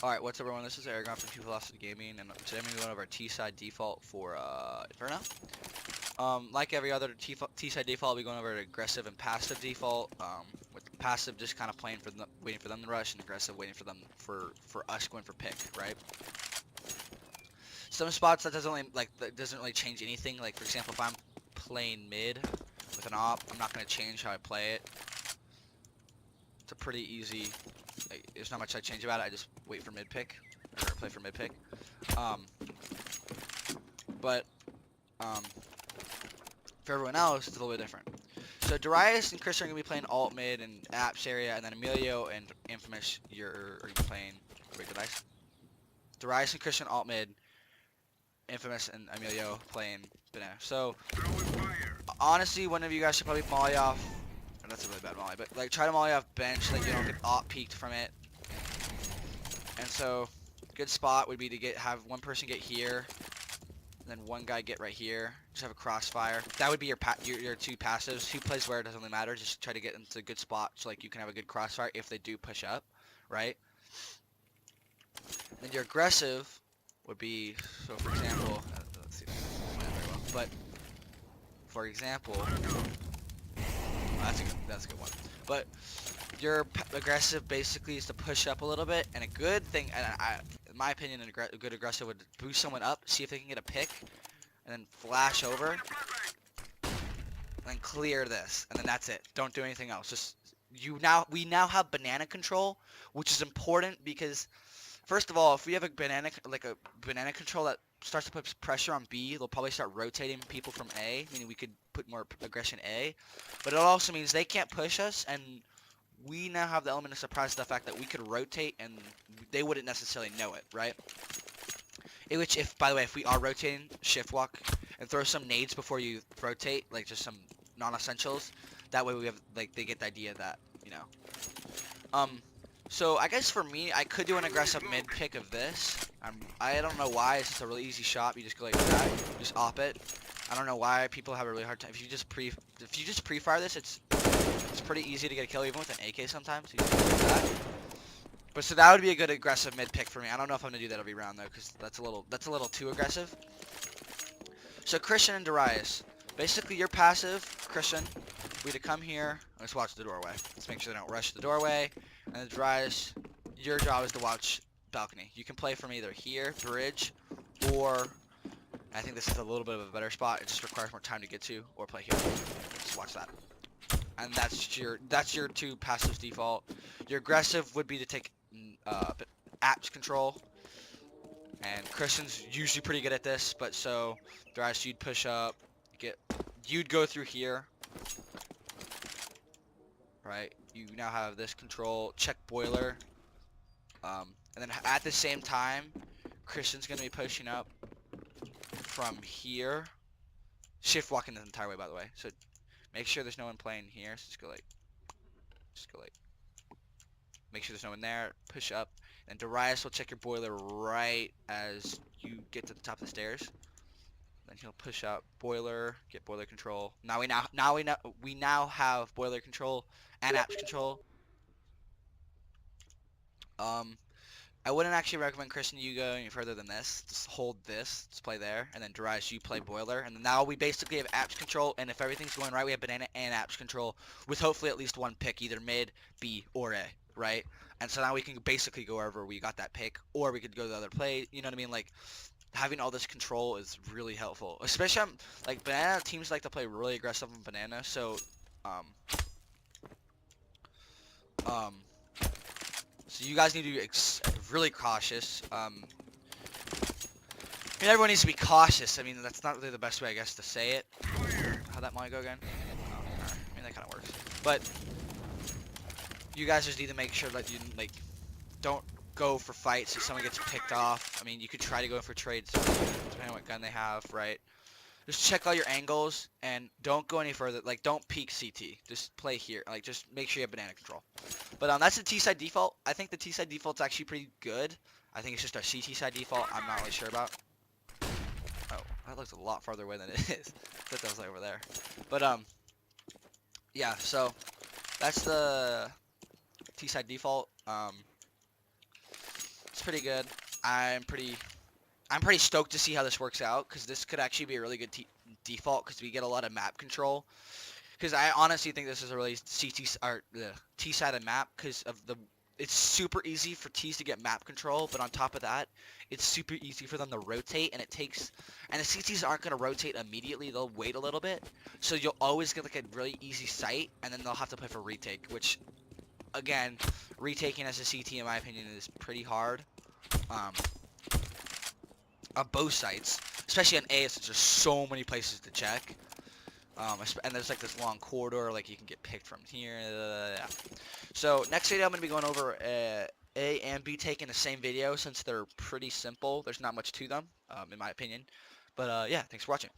Alright, what's up everyone, this is Aragon from Two Velocity Gaming, and today I'm going to be going over our T-side default for Inferno. Like every other T-side default, I'll be going over aggressive and passive default, with passive just kind of playing for them, waiting for them to rush, and aggressive waiting for them, for us going for pick, right? Some spots that doesn't really change anything, like for example, if I'm playing mid with an op, I'm not going to change how I play it. It's a pretty easy, there's not much I change about it, I just wait for mid pick, or play for mid pick. But for everyone else, it's a little bit different. So Darius and Chris are going to be playing alt mid and apps area, and then Emilio and Infamous, are you playing, wait, did I? Darius and Christian alt mid, Infamous and Emilio playing banana. So, honestly, one of you guys should probably molly off, that's a really bad molly, but like try to molly off bench so that you don't get op peaked from it. And so, good spot would be to have one person get here, and then one guy get right here. Just have a crossfire. That would be your two passives. Who plays where, it doesn't really matter. Just try to get into a good spot so like you can have a good crossfire if they do push up, right? And then your aggressive would be, so for example, let's see if this is very well, but for example, that's a good one. But your aggressive basically is to push up a little bit, and a good thing, and in my opinion, a good aggressive would boost someone up, see if they can get a pick, and then flash over, and then clear this, and then that's it. Don't do anything else. Just we now have banana control, which is important because, first of all, if we have a banana control that starts to put pressure on B, they'll probably start rotating people from A, meaning we could put more aggression A. But it also means they can't push us, and we now have the element of surprise, the fact that we could rotate and they wouldn't necessarily know it, right? Which, by the way, if we are rotating, shift walk and throw some nades before you rotate, like just some non-essentials. That way we have, like, they get the idea that, you know. So I guess for me, I could do an aggressive mid pick of this. I don't know why. It's just a really easy shot. You just go like that, just op it. I don't know why people have a really hard time. If you just pre-fire this, it's pretty easy to get a kill even with an AK sometimes. So you just go like that. But so that would be a good aggressive mid pick for me. I don't know if I'm gonna do that every round though, because that's a little too aggressive. So Christian and Darius, basically your passive, Christian, we to come here. Let's watch the doorway. Let's make sure they don't rush the doorway. And Darius, your job is to watch balcony. You can play from either here, bridge, or I think this is a little bit of a better spot. It just requires more time to get to, or play here. Just watch that. And that's your two passives default. Your aggressive would be to take apps control, and Christian's usually pretty good at this. But so Darius, you'd push up, you'd go through here, right? You now have this control, check boiler, and then at the same time, Christian's gonna be pushing up from here, shift walking the entire way, by the way. So make sure there's no one playing here. So just go like, make sure there's no one there. Push up, and Darius will check your boiler right as you get to the top of the stairs. Then he'll push up boiler, get boiler control. We now have boiler control and apps control. I wouldn't actually recommend Christian you go any further than this. Just hold this, just play there, and then Darius, you play boiler, and now we basically have apps control. And if everything's going right, we have banana and apps control with hopefully at least one pick, either mid, B, or A, right? And so now we can basically go wherever we got that pick, or we could go to the other play. You know what I mean? Like, having all this control is really helpful, especially like banana teams like to play really aggressive on banana. So so you guys need to be really cautious. I mean, everyone needs to be cautious. I mean, that's not really the best way, I guess, to say it. How'd that molly go again? Oh, alright. I mean, that kind of works. But you guys just need to make sure that you don't go for fights if someone gets picked off. I mean, you could try to go for trades depending on what gun they have, right? Just check all your angles and don't go any further. Like, don't peek CT. Just play here. Like, just make sure you have banana control. But that's the T-side default. I think the T-side default's actually pretty good. I think it's just a CT side default I'm not really sure about. Oh, that looks a lot farther away than it is. I thought that was like over there. But yeah, so that's the T-side default. It's pretty good. I'm pretty stoked to see how this works out, because this could actually be a really good default, because we get a lot of map control. Because I honestly think this is a really or the T-sided map, because of the it's super easy for T's to get map control, but on top of that, it's super easy for them to rotate, and the CTs aren't going to rotate immediately, they'll wait a little bit, so you'll always get like a really easy sight, and then they'll have to play for retake, which, again, retaking as a CT, in my opinion, is pretty hard, on both sides, especially on A, since there's so many places to check. And there's like this long corridor, like you can get picked from here. So next video I'm going to be going over A and B take in the same video, since they're pretty simple. There's not much to them, in my opinion. But yeah, thanks for watching.